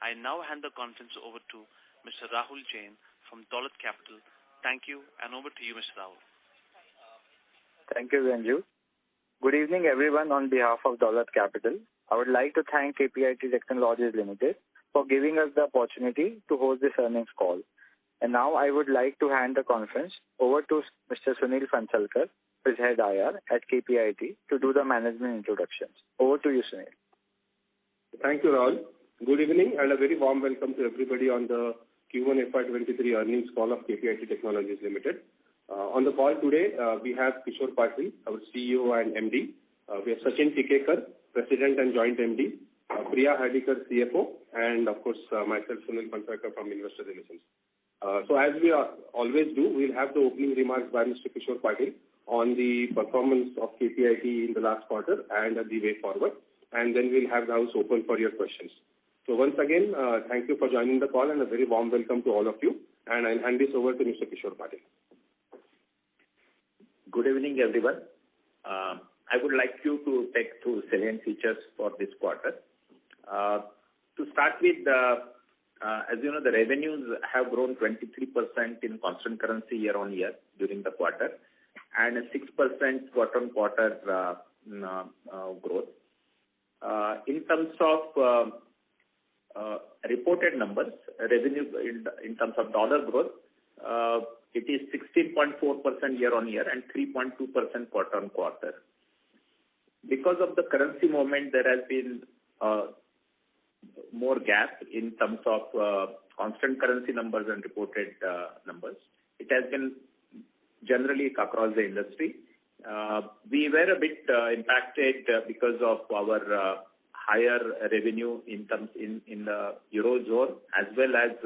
I now hand the conference over to Mr. Rahul Jain from Dolat Capital. Thank you, and over to you, Mr. Rahul. Thank you, Ranju. Good evening, everyone. On behalf of Dolat Capital, I would like to thank KPIT Technologies Limited for giving us the opportunity to host this earnings call. And now I would like to hand the conference over to Mr. Sunil Phansalkar, his head IR at KPIT, to do the management introductions. Over to you, Sunil. Thank you, Rahul. Good evening and a very warm welcome to everybody on the Q1FY23 earnings call of KPIT Technologies Limited. On the call today, we have Kishore Patil, our CEO and MD. We have Sachin Tikekar, President and Joint MD, Priya Hardikar, CFO, and of course myself, Sunil Phansalkar from Investor Relations. So as we always do, we'll have the opening remarks by Mr. Kishore Patil on the performance of KPIT in the last quarter and the way forward, and then we'll have the house open for your questions. So once again, thank you for joining the call and a very warm welcome to all of you. And I'll hand this over to Mr. Kishore Patil. Good evening, everyone. I would like you to take through salient features for this quarter. To start with, as you know, the revenues have grown 23% in constant currency year on year during the quarter, and a 6% quarter-on-quarter growth. In terms of reported numbers, revenue in terms of dollar growth, it is 16.4% year on year and 3.2% quarter on quarter. Because of the currency movement, there has been more gap in terms of constant currency numbers and reported numbers. It has been generally across the industry. We were a bit impacted because of our higher revenue in the Eurozone as well as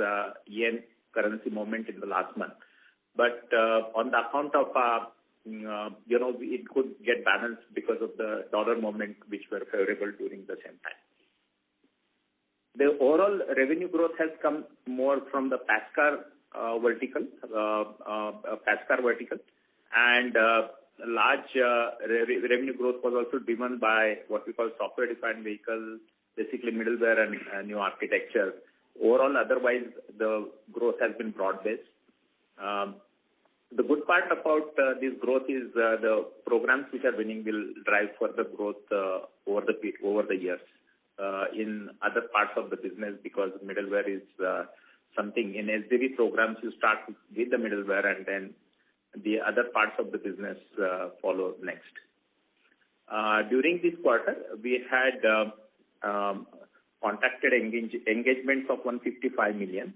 yen currency movement in the last month. But on the account of, it could get balanced because of the dollar movement which were favorable during the same time. The overall revenue growth has come more from the PASCAR vertical, and large revenue growth was also driven by what we call software-defined vehicle, basically middleware and new architecture. Overall, otherwise, the growth has been broad-based. The good part about this growth is the programs which are winning will drive further growth over the years in other parts of the business, because middleware is something in SDV programs you start with the middleware and then the other parts of the business follow next. During this quarter, we had contracted engagements of 155 million,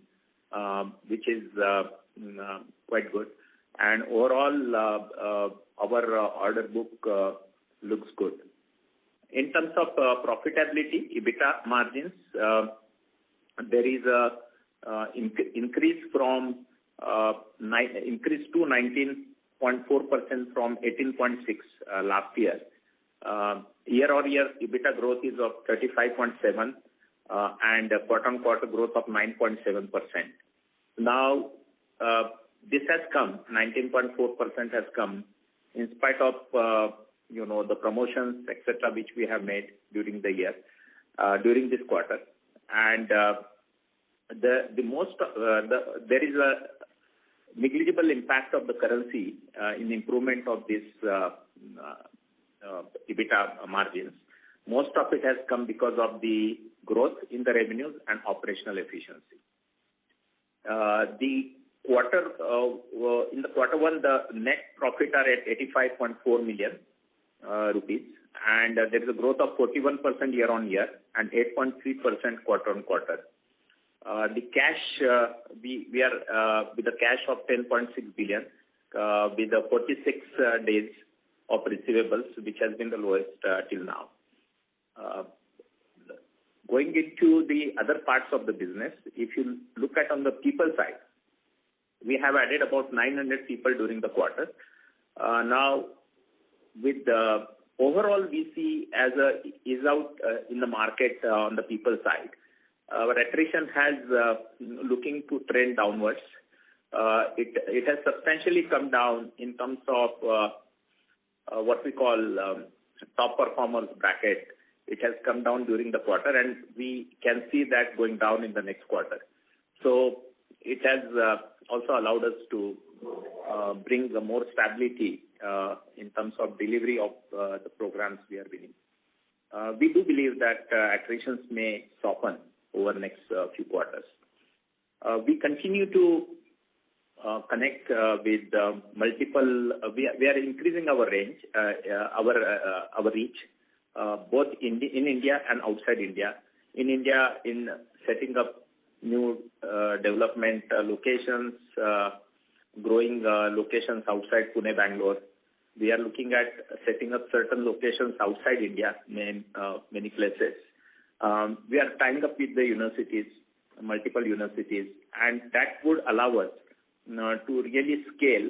which is quite good. And overall, our order book looks good. In terms of profitability, Ebitda margins, there is a increase from increase to 19.4% from 18.6% last year. Year on year, Ebitda growth is of 35.7% and quarter-on-quarter growth of 9.7%. Now, this has come, 19.4% has come in spite of, the promotions, etc., which we have made during the year, during this quarter. And there is a negligible impact of the currency in improvement of this Ebitda margins. Most of it has come because of the growth in the revenues and operational efficiency. In the quarter one, the net profit are at 85.4 million rupees, and there is a growth of 41% year on year and 8.3% quarter on quarter. The cash, we are with a cash of 10.6 billion with 46 days of receivables, which has been the lowest till now. Going into the other parts of the business, if you look at on the people side, we have added about 900 people during the quarter. Now, with the overall we see as is out in the market on the people side, our attrition has looking to trend downwards. It has substantially come down in terms of what we call top performers bracket. it has come down during the quarter, and we can see that going down in the next quarter. So it has also allowed us to bring the more stability in terms of delivery of the programs we are winning. We do believe that attritions may soften over the next few quarters. We continue to connect with multiple. We are increasing our range, our reach, both in India and outside India. In India, in setting up new development locations, growing locations outside Pune, Bangalore. We are looking at setting up certain locations outside India, many places. We are tying up with the universities, multiple universities, and that would allow us to really scale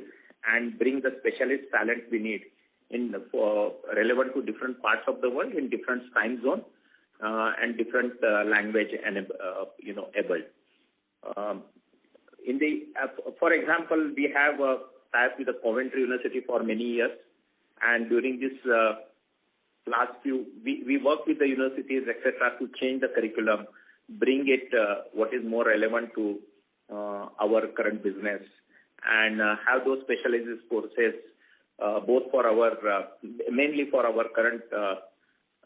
and bring the specialist talent we need relevant to different parts of the world in different time zone and different language and able. For example, we have tied with the Coventry University for many years, and during this last few, we work with the universities, etc., to change the curriculum, bring it what is more relevant to our current business, and have those specialized courses both for mainly for our current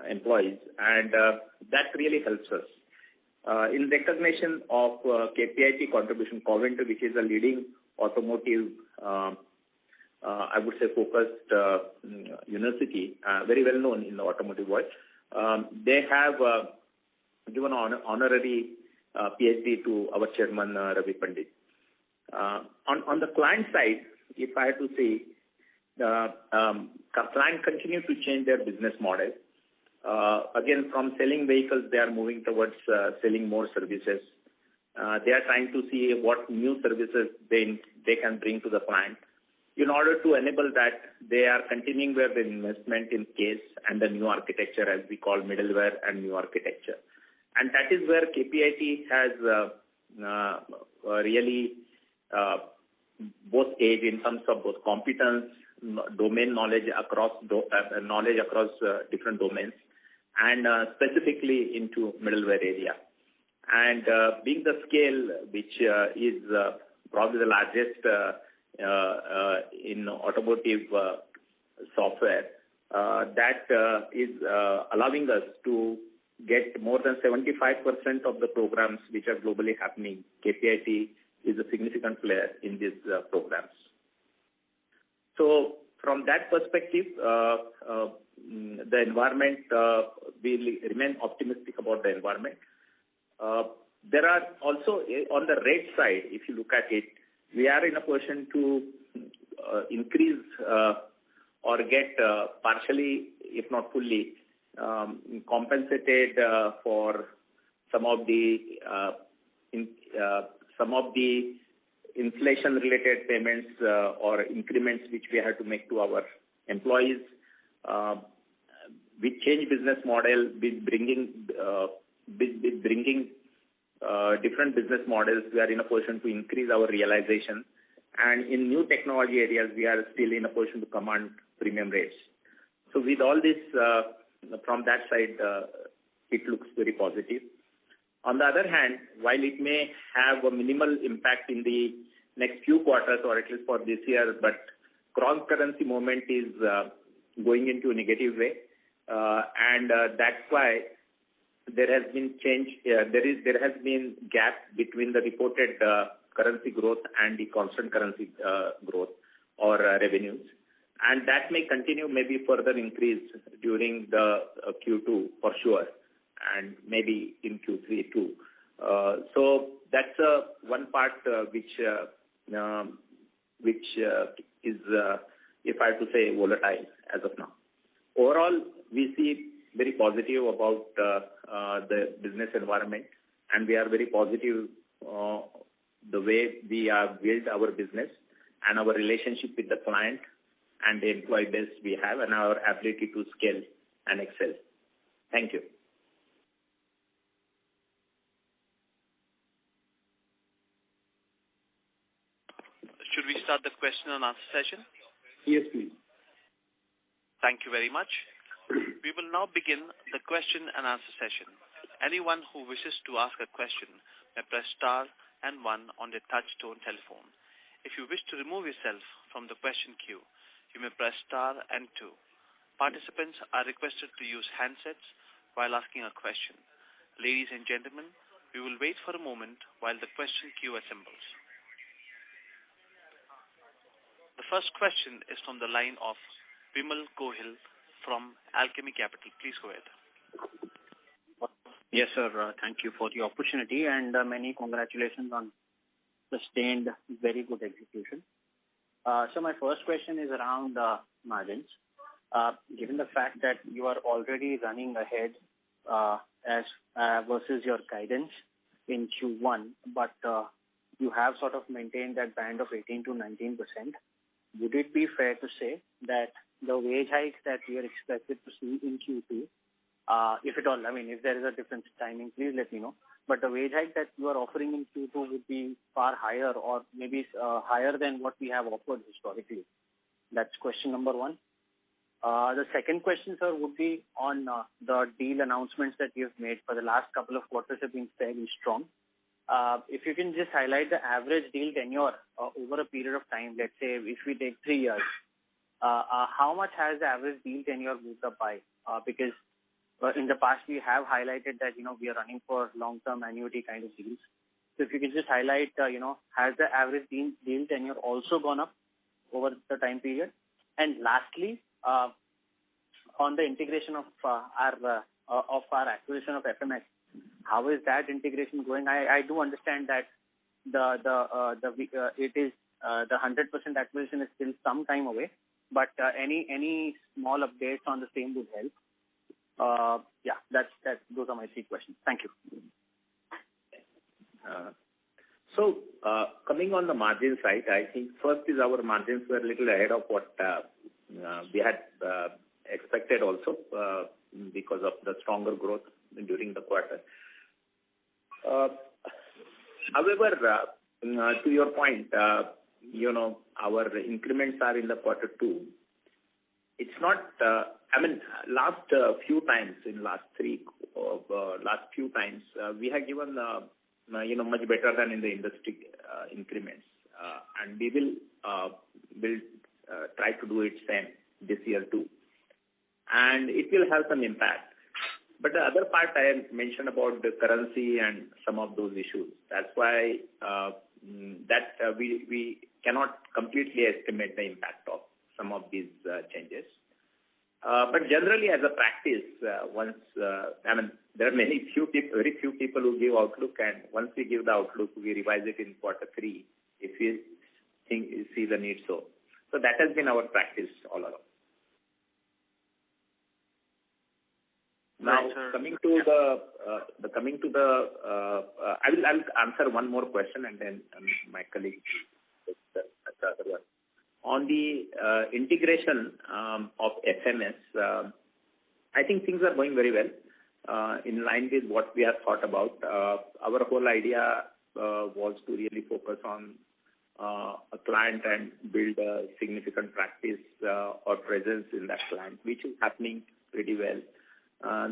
employees, and that really helps us. In recognition of KPIT contribution, Coventry, which is a leading automotive, I would say, focused university, very well known in the automotive world, they have given honorary PhD to our chairman, Ravi Pandit. On the client side, if I have to say, clients continue to change their business model. Again, from selling vehicles, they are moving towards selling more services. They are trying to see what new services they can bring to the client. In order to enable that, they are continuing with the investment in CASE and the new architecture, as we call middleware and new architecture. And that is where KPIT has really both age in terms of both competence, domain knowledge across different domains, and specifically into middleware area. And being the scale, which is probably the largest in automotive software, that is allowing us to get more than 75% of the programs which are globally happening. KPIT is a significant player in these programs. So from that perspective, the environment, we remain optimistic about the environment. There are also, on the rate side, if you look at it, we are in a position to increase or get partially, if not fully, compensated for some of the inflation-related payments or increments which we have to make to our employees. We change business model, with bringing different business models. We are in a position to increase our realization, and in new technology areas, we are still in a position to command premium rates. So with all this, from that side, it looks very positive. On the other hand, while it may have a minimal impact in the next few quarters, or at least for this year, but cross-currency movement is going into a negative way, and that's why there has been change. There has been gap between the reported currency growth and the constant currency growth or revenues, and that may continue, maybe further increase during the Q2 for sure, and maybe in Q3 too. So that's one part which is, if I have to say, volatile as of now. Overall, we see very positive about the business environment, and we are very positive the way we have built our business and our relationship with the client and the employee base we have, and our ability to scale and excel. Thank you. Should we start the question and answer session? Yes, please. Thank you very much. We will now begin the question and answer session. Anyone who wishes to ask a question may press star and 1 on their touch-tone telephone. If you wish to remove yourself from the question queue, you may press star and 2. Participants are requested to use handsets while asking a question. Ladies and gentlemen, we will wait for a moment while the question queue assembles. The first question is from the line of Vimal Gohil from Alchemy Capital. Please go ahead. Yes, sir. Thank you for the opportunity and many congratulations on sustained very good execution. So my first question is around margins. Given the fact that you are already running ahead as versus your guidance in Q1, but you have sort of maintained that band of 18 to 19%, would it be fair to say that the wage hikes that we are expected to see in Q2, if at all, I mean, if there is a different timing, please let me know. But the wage hike that you are offering in Q2 would be far higher or maybe higher than what we have offered historically. That's question number 1. The second question, sir, would be on the deal announcements that you've made for the last couple of quarters have been fairly strong. If you can just highlight the average deal tenure over a period of time, let's say if we take 3 years, how much has the average deal tenure moved up by? Because in the past we have highlighted that, we are running for long-term annuity kind of deals. So if you can just highlight, has the average deal tenure also gone up over the time period? And lastly, on the integration of our acquisition of FMS, how is that integration going? I do understand that it is the 100% acquisition is still some time away, but any small updates on the same would help. Those are my 3 questions. Thank you. So coming on the margin side, I think first is our margins were a little ahead of what we had expected also because of the stronger growth during the quarter. However, to your point, our increments are in the quarter 2. It's not, last few times, we have given, much better than in the industry increments. And we will try to do it same this year too. And it will have some impact. But the other part I mentioned about the currency and some of those issues. That's why we cannot completely estimate the impact of some of these changes. But generally, as a practice, once there are very few people who give outlook, and once we give the outlook, we revise it in quarter 3 if we see the need so. So that has been our practice all along. Now, coming to the, I'll answer one more question and then my colleague will take the other one. On the integration of FMS, I think things are going very well, in line with what we have thought about. Our whole idea was to really focus on a client and build a significant practice or presence in that client, which is happening pretty well.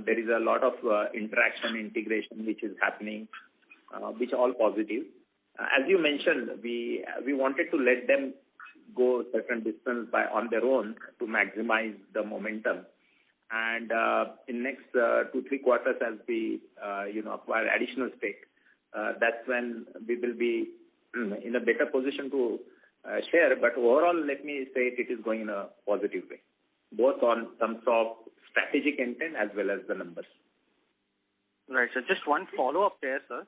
There is a lot of interaction, integration, which is happening, which are all positive. As you mentioned, we wanted to let them go certain distance on their own to maximize the momentum. And in next 2-3 quarters, as we acquire additional stake, that's when we will be in a better position to share. But overall, let me say it is going in a positive way, both on terms of strategic intent as well as the numbers. Right. So just one follow-up there, sir.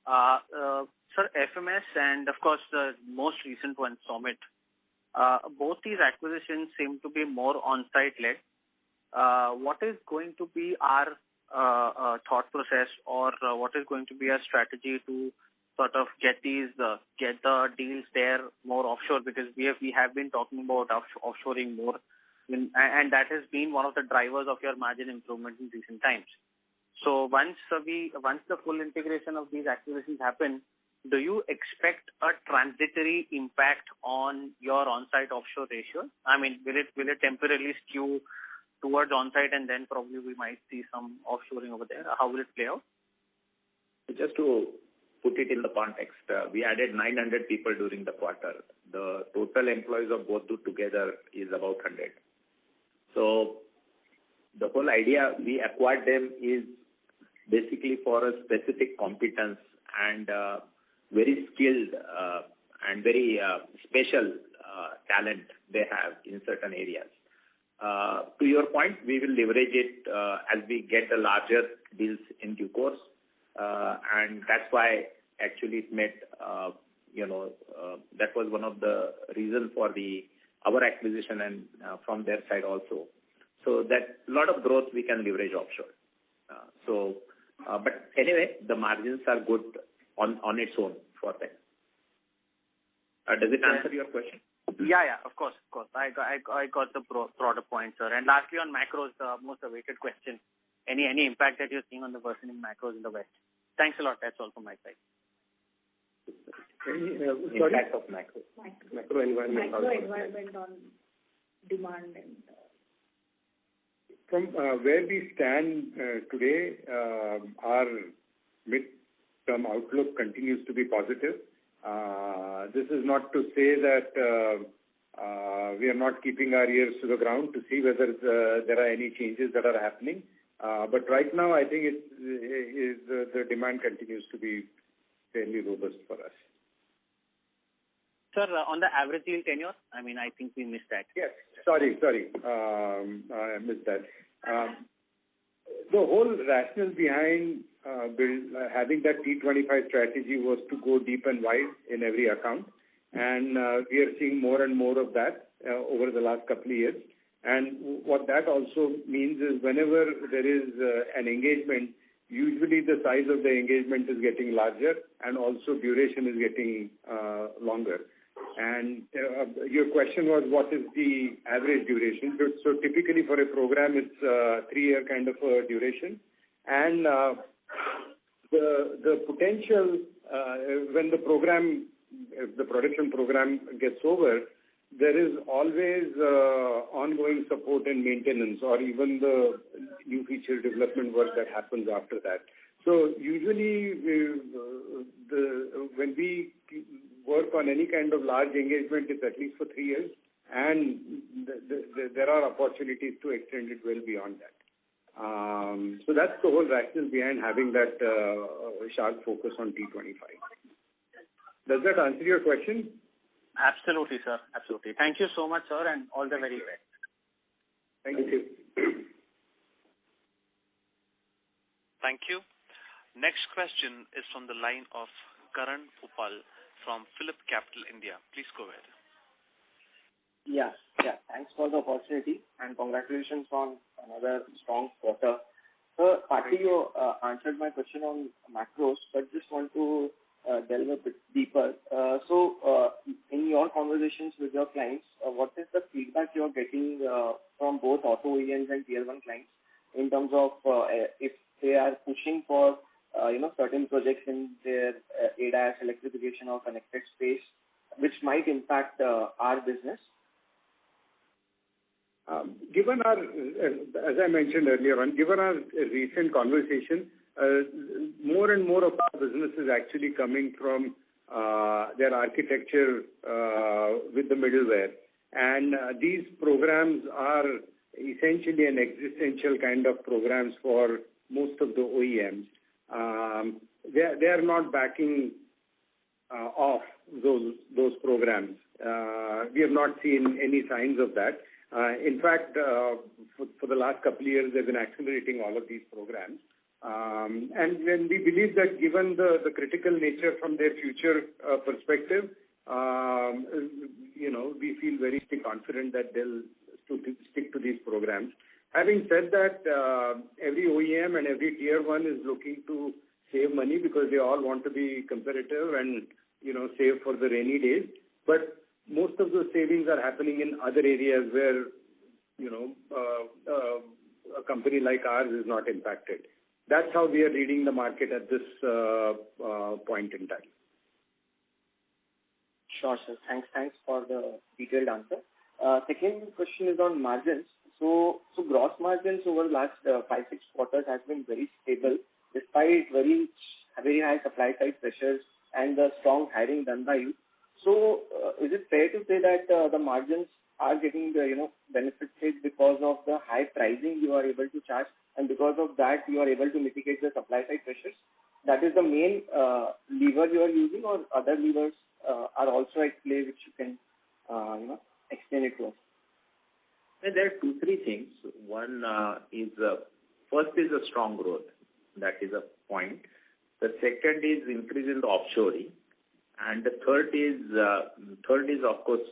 Sir, FMS and of course the most recent one, Summit, both these acquisitions seem to be more on-site led. What is going to be our thought process, or what is going to be our strategy to sort of get the deals there more offshore? Because we have been talking about offshoring more, and that has been one of the drivers of your margin improvement in recent times. So once the full integration of these acquisitions happen, do you expect a transitory impact on your on-site offshore ratio? I mean, will it temporarily skew towards on-site, and then probably we might see some offshoring over there? How will it play out? Just to put it in the context, we added 900 people during the quarter. The total employees of both together is about 100. So the whole idea we acquired them is basically for a specific competence and very skilled and very special talent they have in certain areas. To your point, we will leverage it as we get the larger deals in due course. And that's why actually it made, that was one of the reasons for our acquisition and from their side also. So that a lot of growth we can leverage offshore. But anyway, the margins are good on its own for them. Does it answer your question? Yeah, of course. I got the broader point, sir. And lastly, on macros, the most awaited question: any impact that you're seeing on the worsening macros in the West? Thanks a lot. That's all from my side. Impact of macro environment on demand and. From where we stand today, our mid-term outlook continues to be positive. This is not to say that we are not keeping our ears to the ground to see whether there are any changes that are happening. But right now, I think the demand continues to be fairly robust for us. Sir, on the average deal tenure, I think we missed that. Yes, sorry, I missed that. The whole rationale behind having that T25 strategy was to go deep and wide in every account. And we are seeing more and more of that over the last couple of years. And what that also means is whenever there is an engagement, usually the size of the engagement is getting larger and also duration is getting longer. And your question was, what is the average duration? So typically for a program, it's a 3-year kind of a duration. And the potential, when the production program gets over, there is always ongoing support and maintenance, or even the new feature development work that happens after that. So usually when we work on any kind of large engagement, it's at least for 3 years, and there are opportunities to extend it well beyond that. So that's the whole rationale behind having that sharp focus on T25. Does that answer your question? Absolutely, sir. Absolutely. Thank you so much, sir, and all the very best. Thank you. Thank you. Next question is from the line of Karan Upal from Phillip Capital India. Please go ahead. Yeah. Thanks for the opportunity and congratulations on another strong quarter. So, partly you answered my question on macros, but just want to delve a bit deeper. In your conversations with your clients, what is the feedback you are getting from both auto OEMs and Tier 1 clients in terms of if they are pushing for certain projects in their ADAS, electrification or connected space, which might impact our business? Given our, as I mentioned earlier on, given our recent conversation, more and more of our business is actually coming from their architecture with the middleware. And these programs are essentially an existential kind of programs for most of the OEMs. They are not backing off those programs. We have not seen any signs of that. In fact, for the last couple of years, they've been accelerating all of these programs. And when we believe that given the critical nature from their future perspective, we feel very confident that they'll stick to these programs. Having said that, every OEM and every Tier 1 is looking to save money because they all want to be competitive and, save for the rainy days. But most of those savings are happening in other areas where, a company like ours is not impacted. That's how we are reading the market at this point in time. Sure, sir. Thanks for the detailed answer. Second question is on margins. So So gross margins over the last 5-6 quarters has been very stable despite very high supply side pressures and the strong hiring done by you. So is it fair to say that the margins are getting the benefited because of the high pricing you are able to charge, and because of that you are able to mitigate the supply side pressures? That is the main lever you are using, or other levers are also at play which you can explain it to us? There are 2-3 things. One is first is a strong growth. That is a point. The second is increase in the offshoring, and the third is of course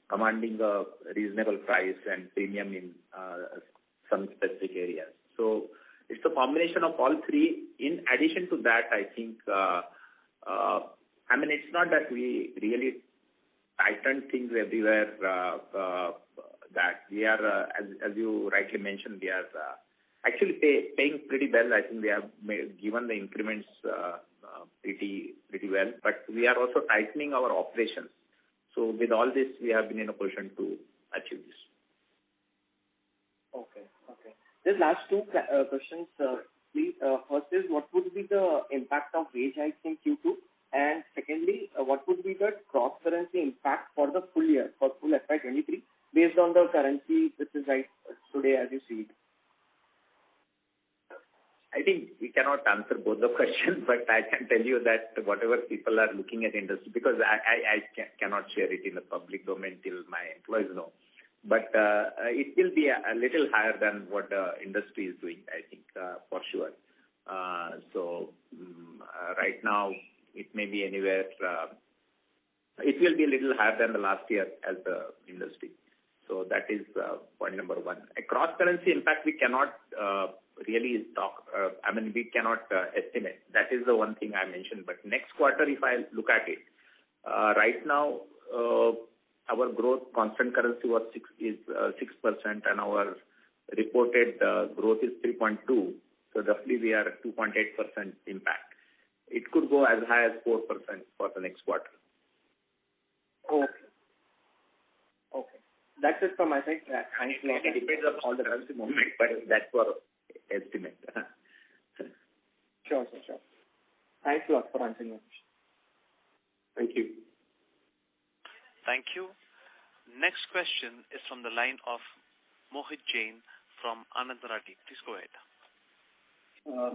commanding a reasonable price and premium in some specific areas. So it's a combination of all three. In addition to that, I think it's not that we really tighten things everywhere. That we are, as you rightly mentioned, we are actually paying pretty well. I think we have given the increments pretty well, but we are also tightening our operations. So with all this, we have been in a position to achieve this. Okay. Just last two questions, please. First is, what would be the impact of wage hikes in Q2? And secondly, what would be the cross-currency impact for the full year, for full FY23, based on the currency which is right today as you see it? I think we cannot answer both the questions, but I can tell you that whatever people are looking at industry, because I cannot share it in the public domain till my employees know. But it will be a little higher than what the industry is doing, I think, for sure. So right now, it may be anywhere. It will be a little higher than the last year as the industry. So that is point number one. A cross-currency impact we cannot really talk. We cannot estimate. That is the one thing I mentioned. But next quarter, if I look at it, right now our growth constant currency was 6%, and our reported growth is 3.2. So roughly we are at 2.8% impact. It could go as high as 4% for the next quarter. Okay. That's it from my side. Thanks a lot. It depends on the currency movement, but that's for estimate. Sure. Thanks a lot for answering my question. Thank you. Thank you. Next question is from the line of Mohit Jain from Anand Rathi. Please go ahead.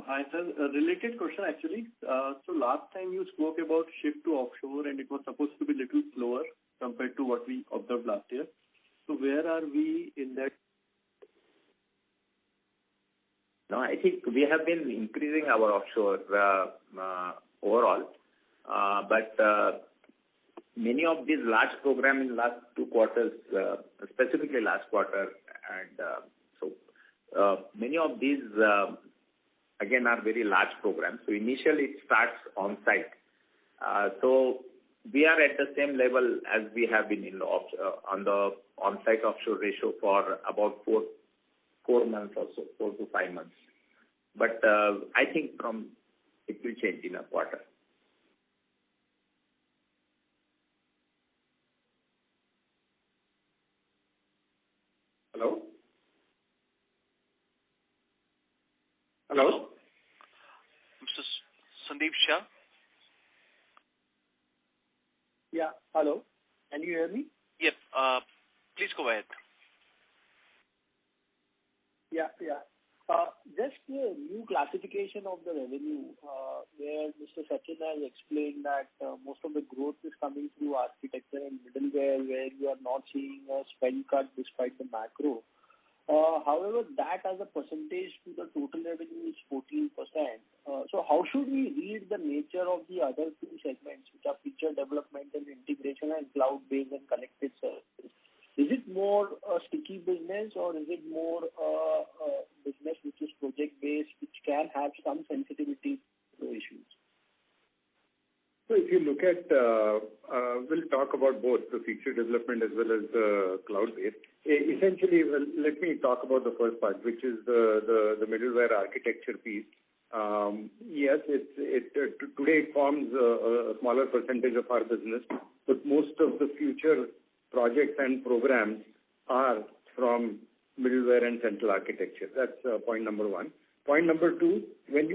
Hi, sir. A related question, actually. So last time you spoke about shift to offshore, and it was supposed to be a little slower compared to what we observed last year. So where are we in that? No, I think we have been increasing our offshore overall, but many of these large programs in the last 2 quarters, specifically last quarter, and so many of these again are very large programs. So initially it starts on site. So we are at the same level as we have been in the on the on-site offshore ratio for about 4 months or so, 4 to 5 months. But I think it will change in a quarter. Hello? Mr. Sandeep Shah? Yeah, hello. Can you hear me? Yep. Please go ahead. Yeah. Just a new classification of the revenue, where Mr. Sachin has explained that most of the growth is coming through architecture and middleware, where you are not seeing a spend cut despite the macro. However, that as a percentage to the total revenue is 14%. So how should we read the nature of the other two segments, which are feature development and integration and cloud-based and connected services? Is it more a sticky business, or is it more a business which is project-based, which can have some sensitivity to issues? So if you look at, we'll talk about both the feature development as well as the cloud-based. Essentially, let me talk about the first part, which is the middleware architecture piece. Yes, today it forms a smaller percentage of our business, but most of the future projects and programs are from middleware and central architecture. That's point number one. Point number two, when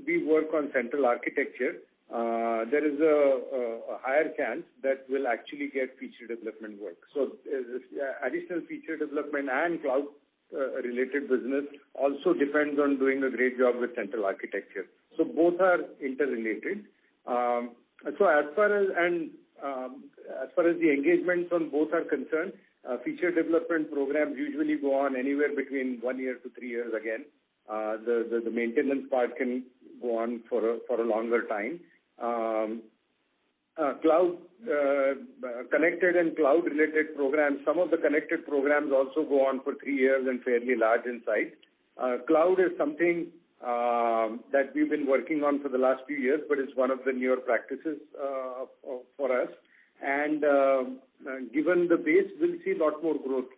we work on central architecture, there is a higher chance that we'll actually get feature development work. So additional feature development and cloud related business also depends on doing a great job with central architecture. So both are interrelated. So as far as the engagements on both are concerned, feature development programs usually go on anywhere between 1 year to 3 years again. The maintenance part can go on for a longer time. Cloud connected and cloud related programs, some of the connected programs also go on for 3 years and fairly large in size. Cloud is something that we've been working on for the last few years, but it's one of the newer practices for us. And given the base, we'll see a lot more growth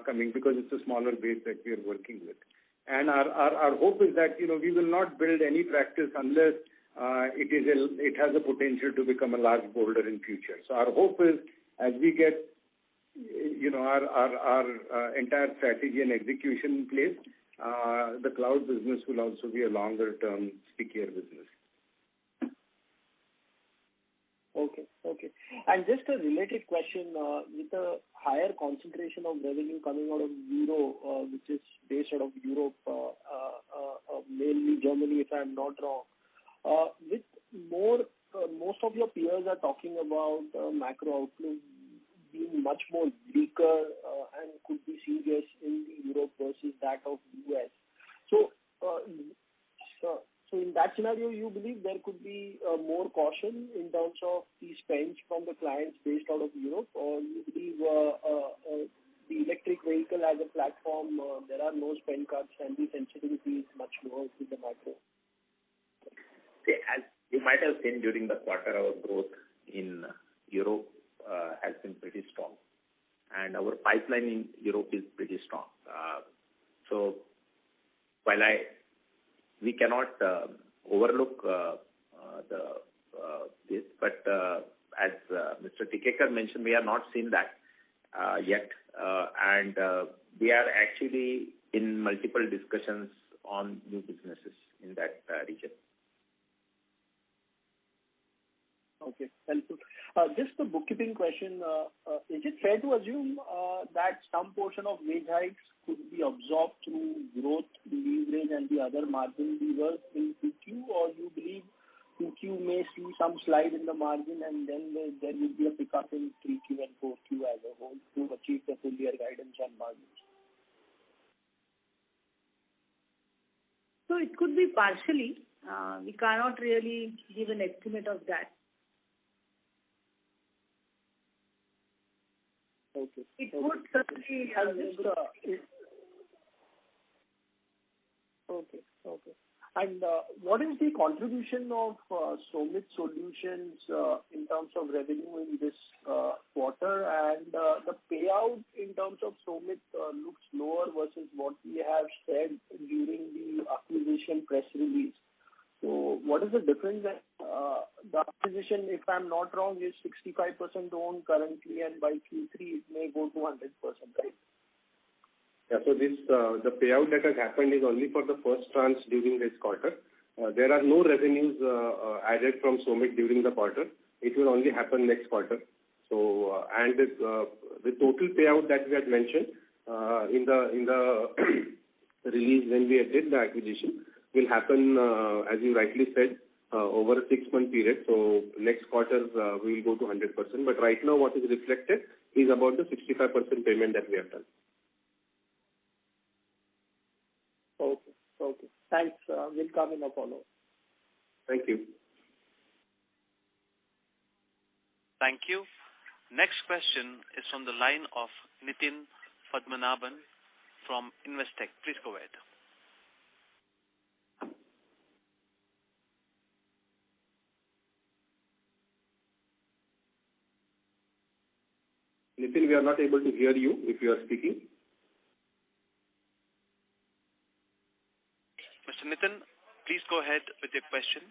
coming because it's a smaller base that we are working with. And our hope is that, we will not build any practice unless it has a potential to become a large boulder in future. So our hope is as we get, our entire strategy and execution in place, the cloud business will also be a longer term, stickier business. Okay. And just a related question, with a higher concentration of revenue coming out of Euro, which is based out of Europe, mainly Germany, if I'm not wrong, with most of your peers are talking about macro outlook being much more weaker and could be serious in Europe versus that of US. So in that scenario, you believe there could be more caution in terms of the spends from the clients based out of Europe, or you believe the electric vehicle as a platform, there are no spend cuts and the sensitivity is much lower to the macro? As you might have seen during the quarter, our growth in Europe has been pretty strong, and our pipeline in Europe is pretty strong. So while we cannot overlook this, but as Mr. Tikekar mentioned, we have not seen that yet, and we are actually in multiple discussions on new businesses in that region. Okay, helpful. Just a bookkeeping question. Is it fair to assume that some portion of wage hikes could be absorbed through growth, leverage, and the other margin levers in Q2, or you believe Q2 may see some slide in the margin and then there will be a pickup in Q3 and Q4 as a whole to achieve the full year guidance on margins? So it could be partially. We cannot really give an estimate of that. Okay. It would certainly have Okay. And what is the contribution of Somit Solutions in terms of revenue in this quarter? And the payout in terms of Somit looks lower versus what we have said during the acquisition press release. So what is the difference? The acquisition, if I'm not wrong, is 65% owned currently, and by Q3 it may go to 100%, right? Yeah, so this the payout that has happened is only for the first tranche during this quarter. There are no revenues added from Somit during the quarter. It will only happen next quarter. So and the total payout that we had mentioned in the release when we did the acquisition will happen, as you rightly said, over a 6-month period. So next quarter we will go to 100%. But right now what is reflected is about the 65% payment that we have done. Okay. Thanks. We'll come in a follow-up. Thank you. Thank you. Next question is from the line of Nitin Padmanabhan from Investec. Please go ahead. Nitin, we are not able to hear you if you are speaking. Mr. Nitin, please go ahead with your question.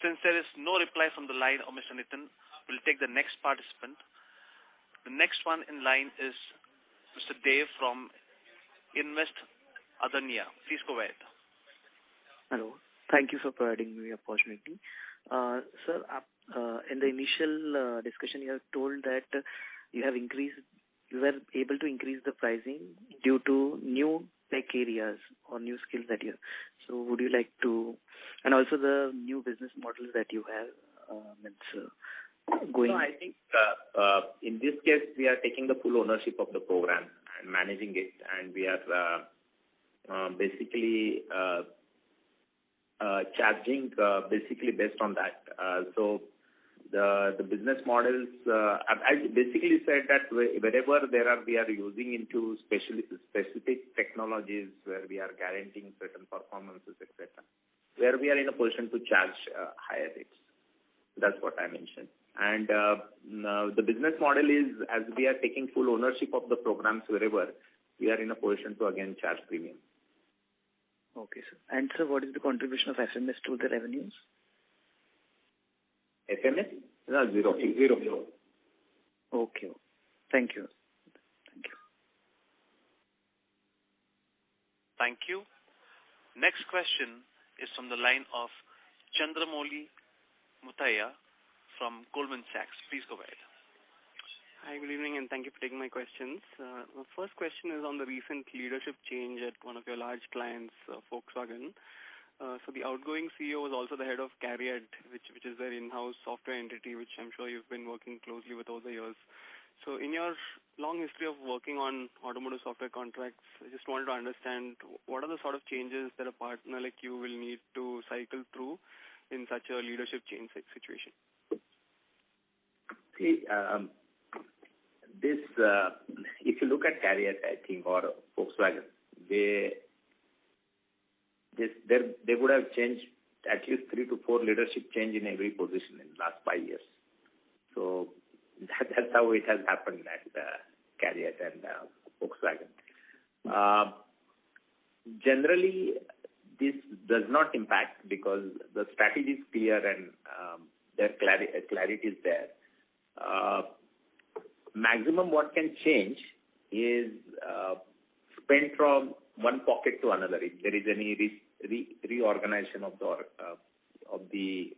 Since there is no reply from the line of Mr. Nitin, we'll take the next participant. The next one in line is Mr. Dave from Invest Adania. Please go ahead. Hello. Thank you for providing me the opportunity. Sir, in the initial discussion, you have told that you were able to increase the pricing due to new tech areas or new skills that you have. So would you like to, and also the new business models that you have, going? No, I think in this case, we are taking the full ownership of the program and managing it, and we are basically charging basically based on that. So the business models, I basically said that wherever we are using into specific technologies where we are guaranteeing certain performances, etc., where we are in a position to charge higher rates. That's what I mentioned. And the business model is, as we are taking full ownership of the programs wherever, we are in a position to again charge premium. Okay, sir. And sir, what is the contribution of FMS to the revenues? FMS? No, zero. Okay. Thank you. Thank you. Next question is from the line of Chandramouli Muthiah from Goldman Sachs. Please go ahead. Hi, good evening, and thank you for taking my questions. My first question is on the recent leadership change at one of your large clients, Volkswagen. So the outgoing CEO was also the head of KPIT, which is their in-house software entity, which I'm sure you've been working closely with over the years. So in your long history of working on automotive software contracts, I just wanted to understand what are the sort of changes that a partner like you will need to cycle through in such a leadership change situation? See, if you look at KPIT, I think, or Volkswagen, they would have changed at least 3 to 4 leadership change in every position in the last 5 years. So that's how it has happened at KPIT and Volkswagen. Generally, this does not impact because the strategy is clear and their clarity is there. Maximum what can change is spent from one pocket to another. If there is any reorganization of the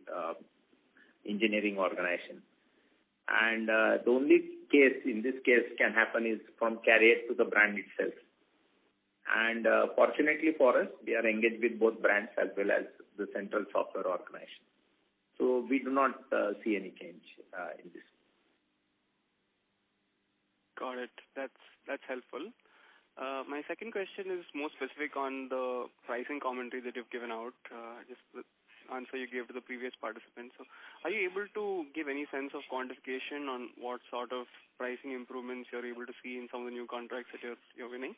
engineering organization, and the only case in this case can happen is from KPIT to the brand itself. And fortunately for us, we are engaged with both brands as well as the central software organization. So we do not see any change in this. Got it. That's helpful. My second question is more specific on the pricing commentary that you've given out, just the answer you gave to the previous participant. So are you able to give any sense of quantification on what sort of pricing improvements you're able to see in some of the new contracts that you're winning?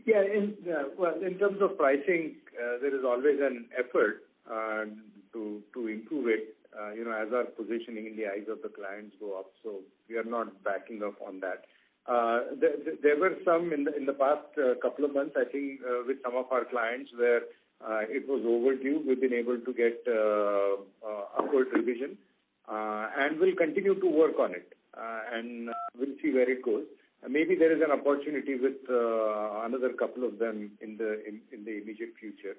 In terms of pricing, there is always an effort to improve it. As our positioning in the eyes of the clients go up, so we are not backing off on that. There were some in the past couple of months, I think, with some of our clients where it was overdue. We've been able to get upward revision, and we'll continue to work on it, and we'll see where it goes. Maybe there is an opportunity with another couple of them in the immediate future.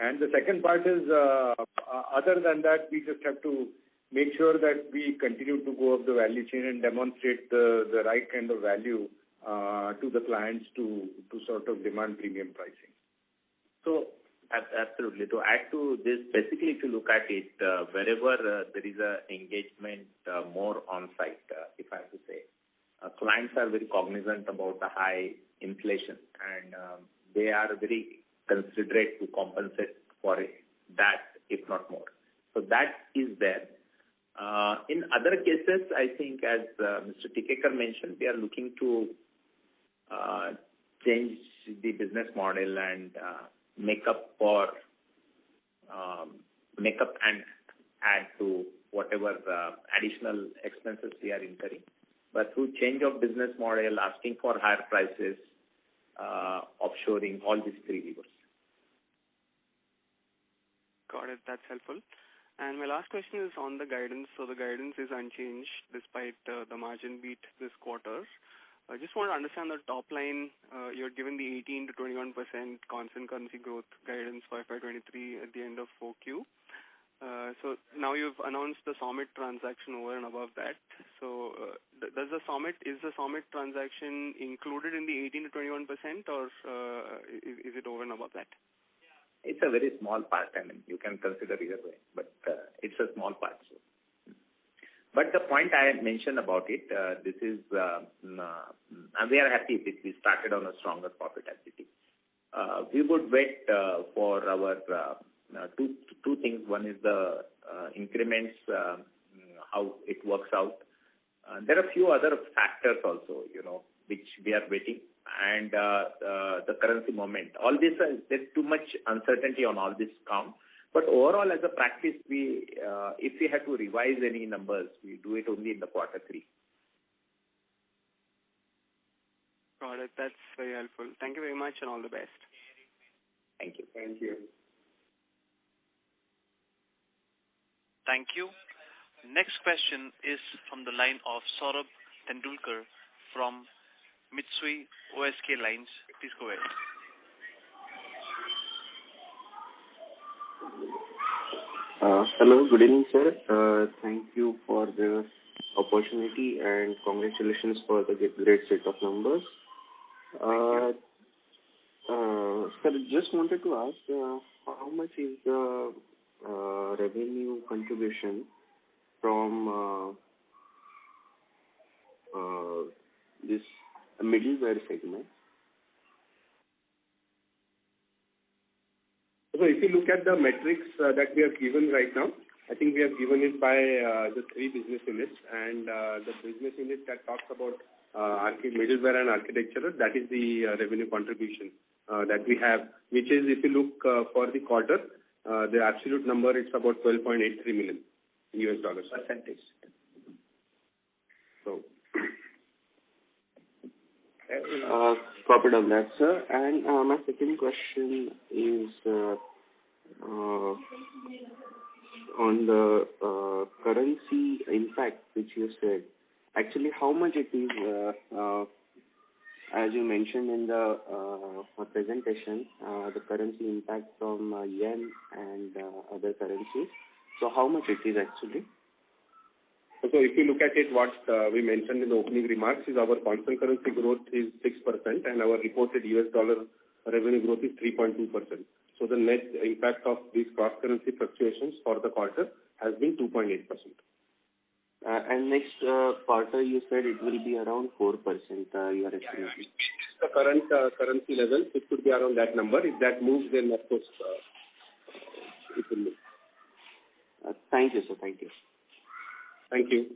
And the second part is, other than that, we just have to make sure that we continue to go up the value chain and demonstrate the right kind of value to the clients to sort of demand premium pricing. So, absolutely. To add to this, basically, if you look at it, wherever there is an engagement more on-site, if I have to say, clients are very cognizant about the high inflation, and they are very considerate to compensate for that, if not more. So that is there. In other cases, I think, as Mr. Tikekar mentioned, we are looking to change the business model and make up and add to whatever additional expenses we are incurring. But through change of business model, asking for higher prices, offshoring, all these 3 levers. Got it. That's helpful. And my last question is on the guidance. So the guidance is unchanged despite the margin beat this quarter. I just want to understand the top line. You're given the 18 to 21% constant currency growth guidance for FY23 at the end of 4Q. So now you've announced the Summit transaction over and above that. So is the Summit transaction included in the 18 to 21%, or is it over and above that? It's a very small part. I mean, you can consider either way, but it's a small part. So. But the point I had mentioned about it, this is, and we are happy that we started on a stronger profitability. We would wait for our two things. One is the increments, how it works out. There are a few other factors also, which we are waiting, and the currency movement. All this, there's too much uncertainty on all this count. But overall, as a practice, if we have to revise any numbers, we do it only in the quarter 3. Got it. That's very helpful. Thank you very much, and all the best. Thank you. Thank you. Thank you. Next question is from the line of Saurabh Tendulkar from Mitsui OSK Lines. Please go ahead. Hello, good evening, sir. Thank you for the opportunity and congratulations for the great set of numbers. Sir, just wanted to ask how much is the revenue contribution from this middleware segment? So if you look at the metrics that we have given right now, I think we have given it by the 3 business units, and the business unit that talks about middleware and architecture, that is the revenue contribution that we have, which is, if you look for the quarter, the absolute number is about $12.83 million US dollars. Percentage. So, copy of that, sir. And my second question is on the currency impact, which you said. Actually, how much it is, as you mentioned in the presentation, the currency impact from yen and other currencies. So how much it is actually? So if you look at it, what we mentioned in the opening remarks is our constant currency growth is 6% and our reported US dollar revenue growth is 3.2%. So the net impact of these cross-currency fluctuations for the quarter has been 2.8%. And next quarter, you said it will be around 4%. You are estimating. The current currency level, it could be around that number. If that moves, then of course it will move. Thank you, sir. Thank you. Thank you.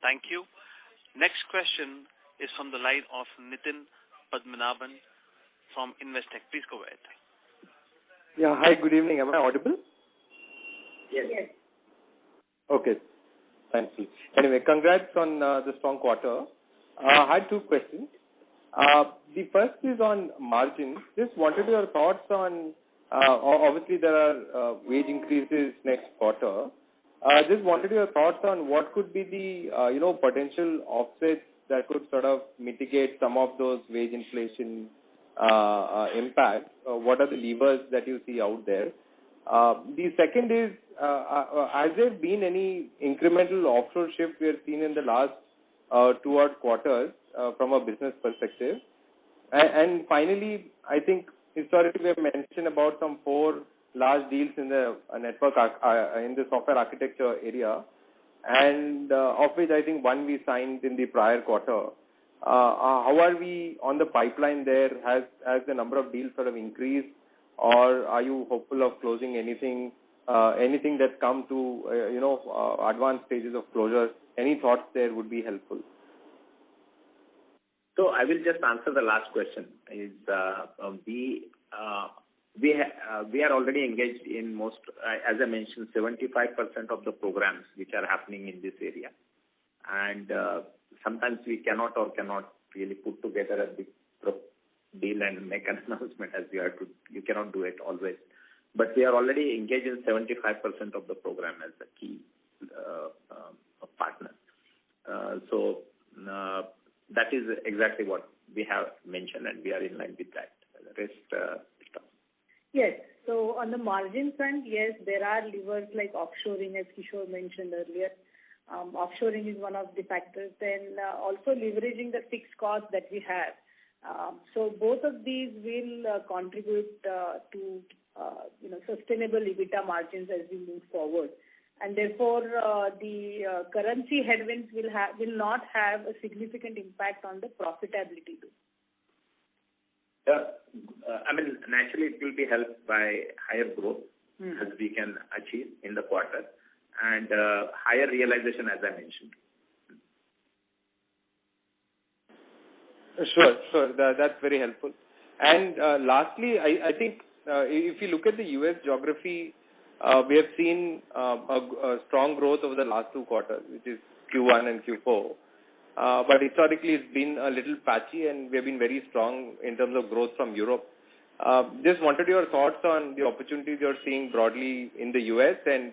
Thank you. Next question is from the line of Nitin Padmanabhan from Investec. Please go ahead. Yeah. Hi, good evening. Am I audible? Yes. Okay. Thank you. Anyway, congrats on the strong quarter. I had 2 questions. The first is on margins. Just wanted your thoughts on, obviously there are wage increases next quarter. Just wanted your thoughts on what could be the, potential offsets that could sort of mitigate some of those wage inflation impacts. What are the levers that you see out there? The second is, has there been any incremental offshore shift we have seen in the last 2 odd quarters from a business perspective? And finally, I think historically we have mentioned about some 4 large deals in the network in the software architecture area, and of which I think 1 we signed in the prior quarter. How are we on the pipeline there? Has the number of deals sort of increased, or are you hopeful of closing anything that's come to advanced stages of closure? Any thoughts there would be helpful. So I will just answer the last question. We are already engaged in most, as I mentioned, 75% of the programs which are happening in this area, and sometimes we cannot really put together a big deal and make an announcement as you have to. You cannot do it always. But we are already engaged in 75% of the program as a key partner. So that is exactly what we have mentioned, and we are in line with that. The rest, Yes. So on the margin front, yes, there are levers like offshoring, as Kishore mentioned earlier. Offshoring is one of the factors. Then also leveraging the fixed costs that we have. So both of these will contribute to sustainable Ebitda margins as we move forward. And therefore, the currency headwinds will not have a significant impact on the profitability too. Naturally, it will be helped by higher growth as we can achieve in the quarter and higher realization, as I mentioned. Sure. That's very helpful. And lastly, I think if you look at the US geography, we have seen a strong growth over the last 2 quarters, which is Q1 and Q4. But historically, it's been a little patchy, and we have been very strong in terms of growth from Europe. Just wanted your thoughts on the opportunities you're seeing broadly in the US, and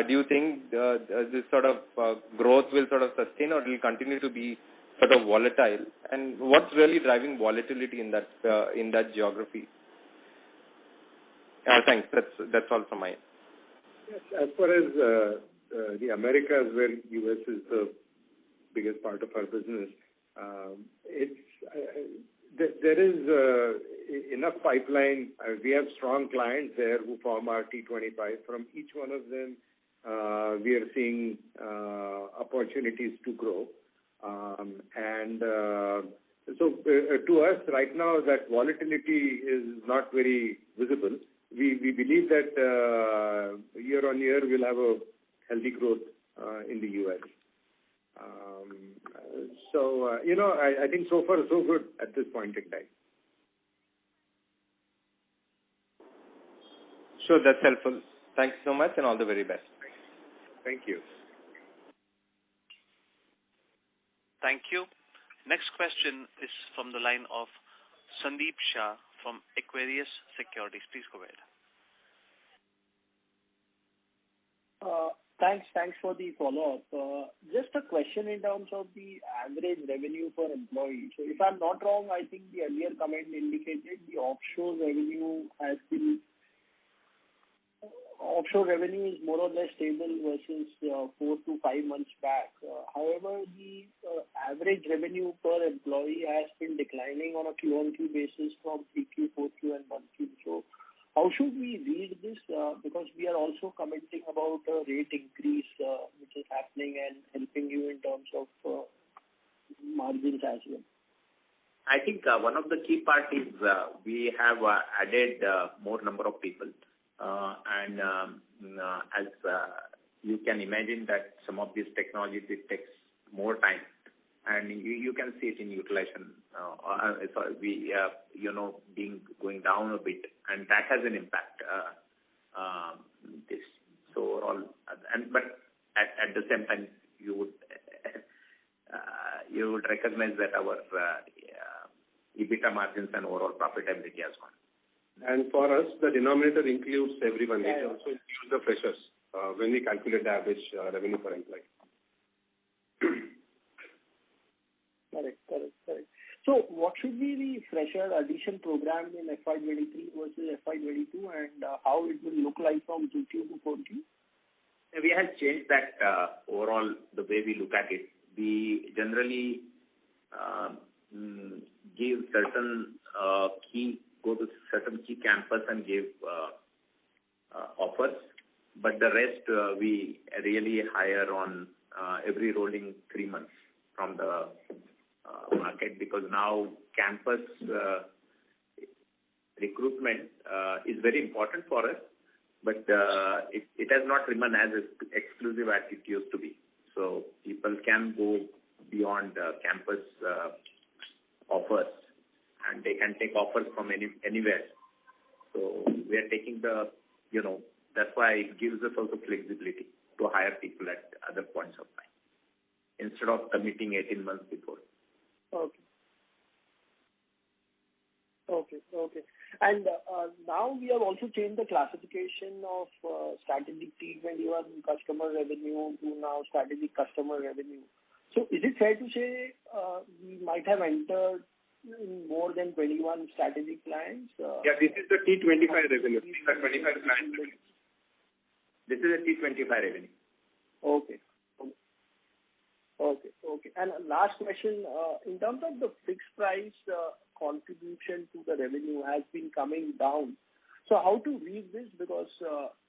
do you think this sort of growth will sort of sustain, or will continue to be sort of volatile? And what's really driving volatility in that geography? Thanks. That's all from my end. Yes, as far as the Americas, where US is the biggest part of our business, there is enough pipeline. We have strong clients there who form our T25. From each one of them, we are seeing opportunities to grow. So to us right now, that volatility is not very visible. We believe that year on year we'll have a healthy growth in the US. I think so far so good at this point in time. Sure, that's helpful. Thanks so much, and all the very best. Thank you. Thank you. Next question is from the line of Sandeep Shah from Aquarius Securities. Please go ahead. Thanks for the follow-up. Just a question in terms of the average revenue per employee. So if I'm not wrong, I think the earlier comment indicated the offshore revenue is more or less stable versus 4 to 5 months back. However, the average revenue per employee has been declining on a Q-on-Q basis from 3Q, 4Q, and 1Q. So how should we read this? Because we are also commenting about a rate increase which is happening and helping you in terms of margins as well. I think one of the key parts is we have added more number of people. And as you can imagine that some of these technologies, it takes more time. And you can see it in utilization. Going down a bit, and that has an impact. So overall, but at the same time, you would recognize that our Ebitda margins and overall profitability has gone. And for us, the denominator includes everyone. It also includes the freshers when we calculate the average revenue per employee. Correct. So what should be the fresher addition program in FY23 versus FY22, and how it will look like from 2Q to 4Q? We have changed that overall, the way we look at it. We generally give certain go to certain key campus and give offers, but the rest we really hire on every rolling 3 months from the market, because now campus recruitment is very important for us, but it has not remained as exclusive as it used to be. So people can go beyond campus offers, and they can take offers from anywhere. So we are taking that's why it gives us also flexibility to hire people at other points of time instead of committing 18 months before. Okay. Okay. And now we have also changed the classification of strategic T21 customer revenue to now strategic customer revenue. So is it fair to say we might have entered in more than 21 strategic clients? Yeah, this is the T25 revenue. These are 25 clients revenue. This is a T25 revenue. Okay. And last question, in terms of the fixed price contribution to the revenue has been coming down. So how to read this? Because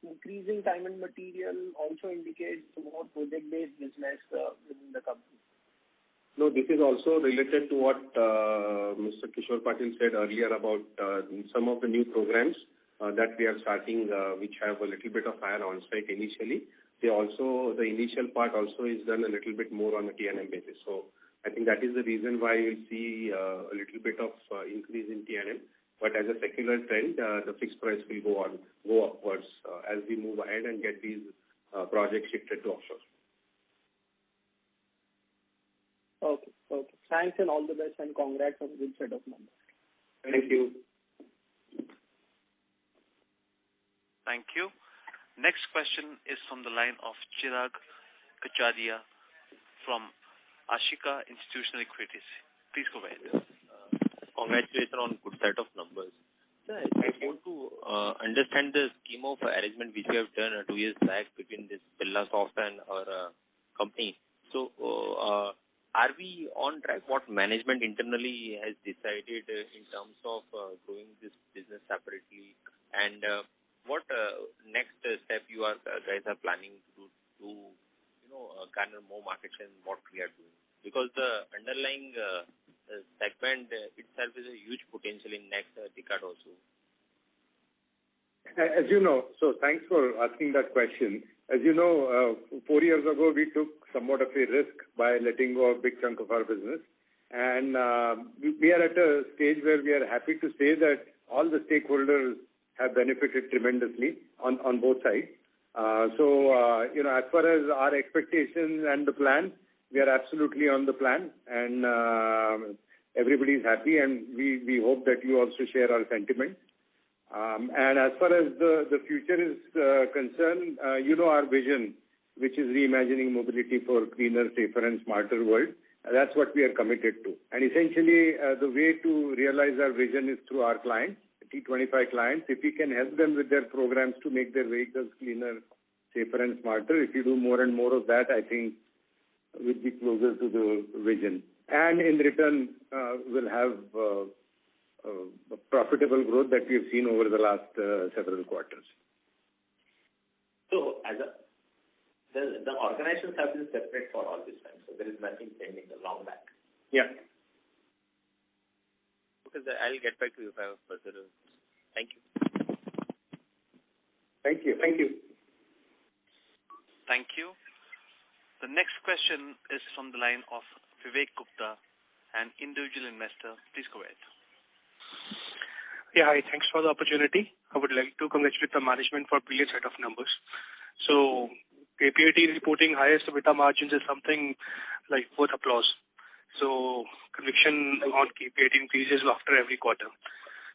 increasing time and material also indicates more project-based business within the company. No, this is also related to what Mr. Kishore Patil said earlier about some of the new programs that we are starting, which have a little bit of higher on-site initially. The initial part also is done a little bit more on a T&M basis. So I think that is the reason why you'll see a little bit of increase in T&M. But as a secular trend, the fixed price will go upwards as we move ahead and get these projects shifted to offshore. Okay. Thanks and all the best and congrats on a good set of numbers. Thank you. Thank you. Next question is from the line of Chirag Kacharia from Ashika Institutional Equities. Please go ahead. Congratulations on good set of numbers. Sir, I want to understand the scheme of arrangement which we have done 2 years back between this Birlasoft and our company. So, are we on track? What management internally has decided in terms of growing this business separately, and what next step you guys are planning to do, garner more market share in what we are doing? Because the underlying segment itself is a huge potential in next decade also. As you know, so thanks for asking that question. As you know, 4 years ago, we took somewhat of a risk by letting go a big chunk of our business. And we are at a stage where we are happy to say that all the stakeholders have benefited tremendously on both sides. So, as far as our expectations and the plan, we are absolutely on the plan, and everybody is happy, and we hope that you also share our sentiment. And as far as the future is concerned, our vision, which is reimagining mobility for a cleaner, safer, and smarter world. That's what we are committed to. And essentially, the way to realize our vision is through our clients, T25 clients. If we can help them with their programs to make their vehicles cleaner, safer, and smarter, if you do more and more of that, I think we'll be closer to the vision. And in return, we'll have profitable growth that we've seen over the last several quarters. So, the organizations have been separate for all this time, so there is nothing pending long back. Yeah. Okay, I'll get back to you if I have further. Thank you. Thank you. Thank you. The next question is from the line of Vivek Gupta, an individual investor. Please go ahead. Yeah, hi. Thanks for the opportunity. I would like to congratulate the management for a brilliant set of numbers. So, KPIT reporting highest Ebitda margins is something like worth applause. So, conviction on KPIT increases after every quarter.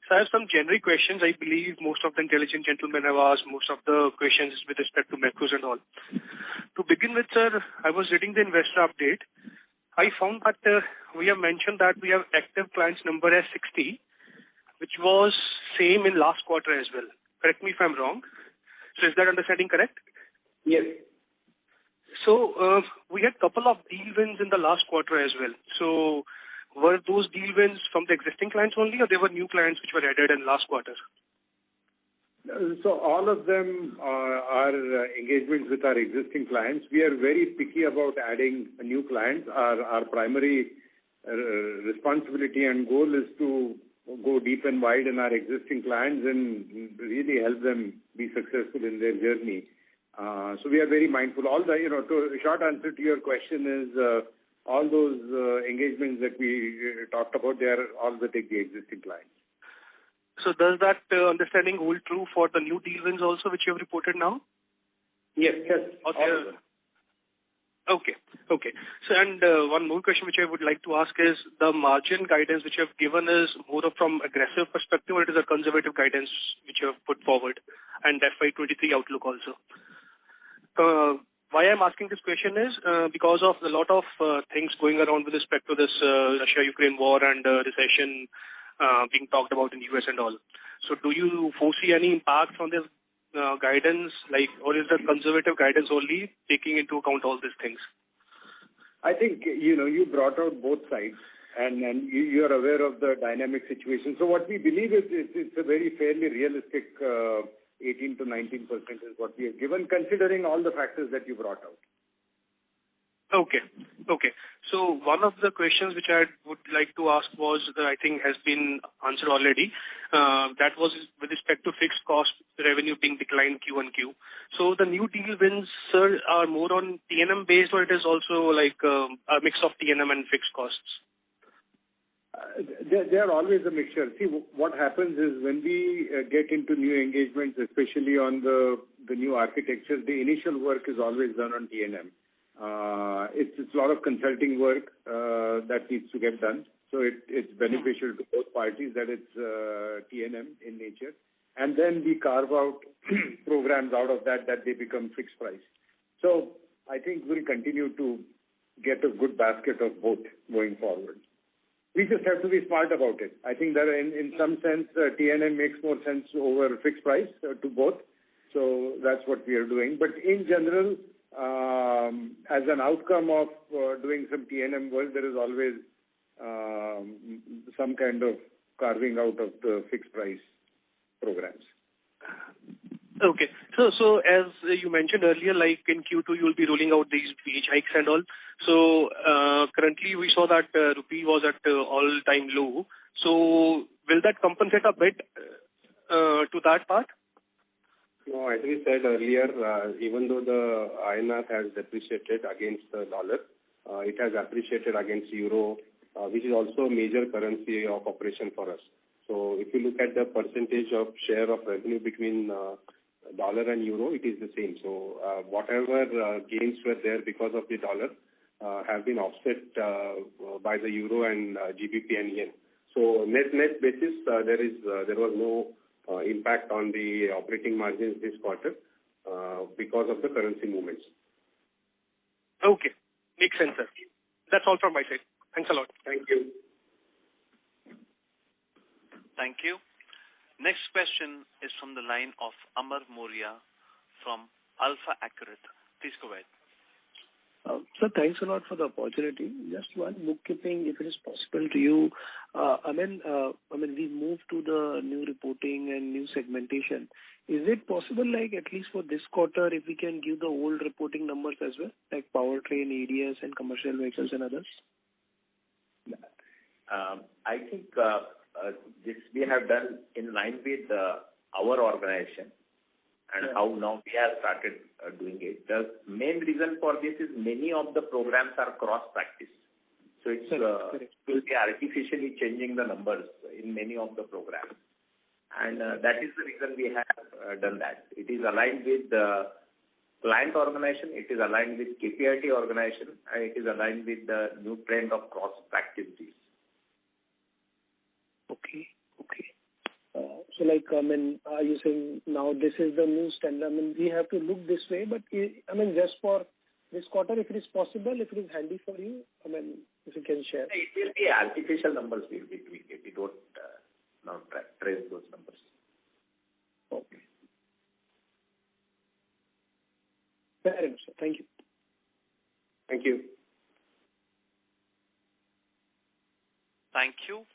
So, I have some generic questions. I believe most of the intelligent gentlemen have asked most of the questions with respect to macros and all. To begin with, sir, I was reading the investor update. I found that we have mentioned that we have active clients number as 60, which was same in last quarter as well. Correct me if I'm wrong. So, is that understanding correct? Yes. So, we had a couple of deal wins in the last quarter as well. So, were those deal wins from the existing clients only, or there were new clients which were added in last quarter? So, all of them are engagements with our existing clients. We are very picky about adding new clients. Our primary responsibility and goal is to go deep and wide in our existing clients and really help them be successful in their journey. So we are very mindful. Short answer to your question is all those engagements that we talked about, they are all with the existing clients. So does that understanding hold true for the new deal wins also, which you have reported now? Yes. Okay. Okay. So, and one more question which I would like to ask is the margin guidance which you have given is more of from aggressive perspective, or it is a conservative guidance which you have put forward, and FY23 outlook also. Why I'm asking this question is because of a lot of things going around with respect to this Russia-Ukraine war and recession being talked about in US and all. So do you foresee any impact from this guidance, or is that conservative guidance only taking into account all these things? I think, you brought out both sides and you are aware of the dynamic situation. So what we believe is it's a very fairly realistic 18 to 19% is what we have given, considering all the factors that you brought out. Okay. So one of the questions which I would like to ask was, I think has been answered already. That was with respect to fixed cost revenue being declined Q1Q. So the new deal wins, sir, are more on T&M based, or it is also like a mix of T&M and fixed costs? They are always a mixture. See, what happens is when we get into new engagements, especially on the new architecture, the initial work is always done on T&M. It's a lot of consulting work that needs to get done. So it's beneficial to both parties that it's T&M in nature. And then we carve out programs out of that they become fixed price. So I think we'll continue to get a good basket of both going forward. We just have to be smart about it. I think that in some sense, T&M makes more sense over fixed price to both. So that's what we are doing. But in general, as an outcome of doing some T&M work, there is always some kind of carving out of the fixed price programs. Okay. So as you mentioned earlier, like in Q2, you will be rolling out these wage hikes and all. So currently we saw that rupee was at all-time low. So will that compensate a bit to that part? No, as we said earlier, even though the INR has depreciated against the dollar, it has appreciated against euro, which is also a major currency of operation for us. So if you look at the percentage of share of revenue between dollar and euro, it is the same. So whatever gains were there because of the dollar have been offset by the euro and GBP and yen. So net basis, there was no impact on the operating margins this quarter because of the currency movements. Okay. Makes sense, sir. That's all from my side. Thanks a lot. Thank you. Thank you. Next question is from the line of Amar Moria from Alpha Accurate. Please go ahead. Sir, thanks a lot for the opportunity. Just one bookkeeping, if it is possible to you. We moved to the new reporting and new segmentation. Is it possible, like at least for this quarter, if we can give the old reporting numbers as well, like powertrain, ADS, and commercial vehicles and others? I think this we have done in line with our organization and how now we have started doing it. The main reason for this is many of the programs are cross-practice. So it will be artificially changing the numbers in many of the programs. And that is the reason we have done that. It is aligned with the client organization, it is aligned with KPIT organization, and it is aligned with the new trend of cross-practices. Okay. So are you saying now this is the new standard? We have to look this way, but just for this quarter, if it is possible, if it is handy for you, if you can share. It will be artificial numbers we will be doing it. We don't now trace those numbers. Okay. Fair enough, sir. Thank you. Thank you. Thank you.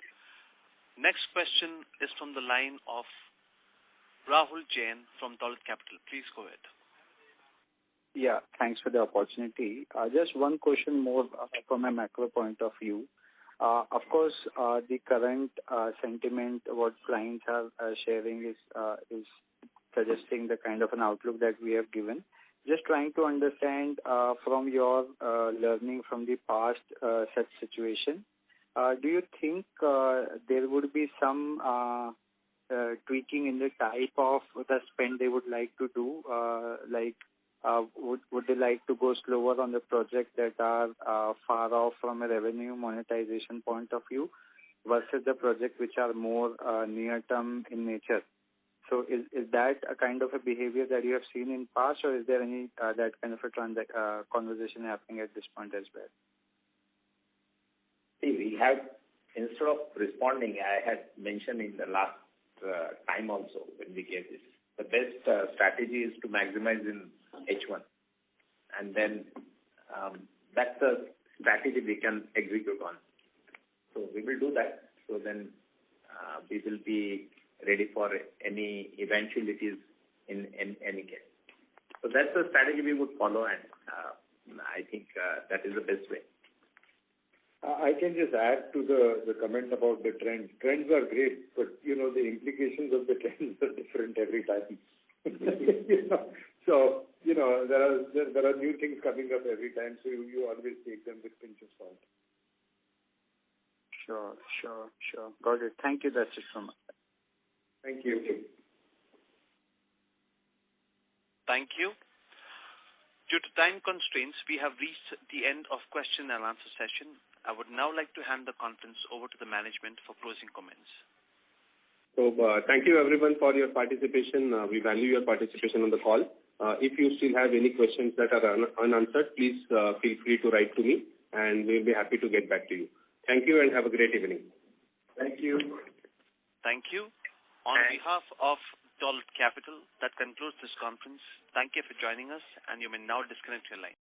Next question is from the line of Rahul Jain from Dolat Capital. Please go ahead. Yeah, thanks for the opportunity. Just one question more from a macro point of view. Of course, the current sentiment what clients are sharing is suggesting the kind of an outlook that we have given. Just trying to understand from your learning from the past such situation. Do you think there would be some tweaking in the type of the spend they would like to do? would they like to go slower on the projects that are far off from a revenue monetization point of view versus the projects which are more near-term in nature? So is that a kind of a behavior that you have seen in past, or is there any that kind of a conversation happening at this point as well? See, we have, instead of responding, I had mentioned in the last time also when we gave this, the best strategy is to maximize in H1. And then that's the strategy we can execute on. So we will do that. So then we will be ready for any eventualities in any case. So that's the strategy we would follow, and I think that is the best way. I can just add to the comment about the trends. Trends are great, but the implications of the trends are different every time. So there are new things coming up every time. So you always take them with pinch of salt. Sure. Got it. Thank you. That's it from us. Thank you. Thank you. Due to time constraints, we have reached the end of question and answer session. I would now like to hand the conference over to the management for closing comments. So thank you everyone for your participation. We value your participation on the call. If you still have any questions that are unanswered, please feel free to write to me, and we'll be happy to get back to you. Thank you and have a great evening. Thank you. Thank you. On behalf of Dolat Capital, that concludes this conference. Thank you for joining us, and you may now disconnect your line.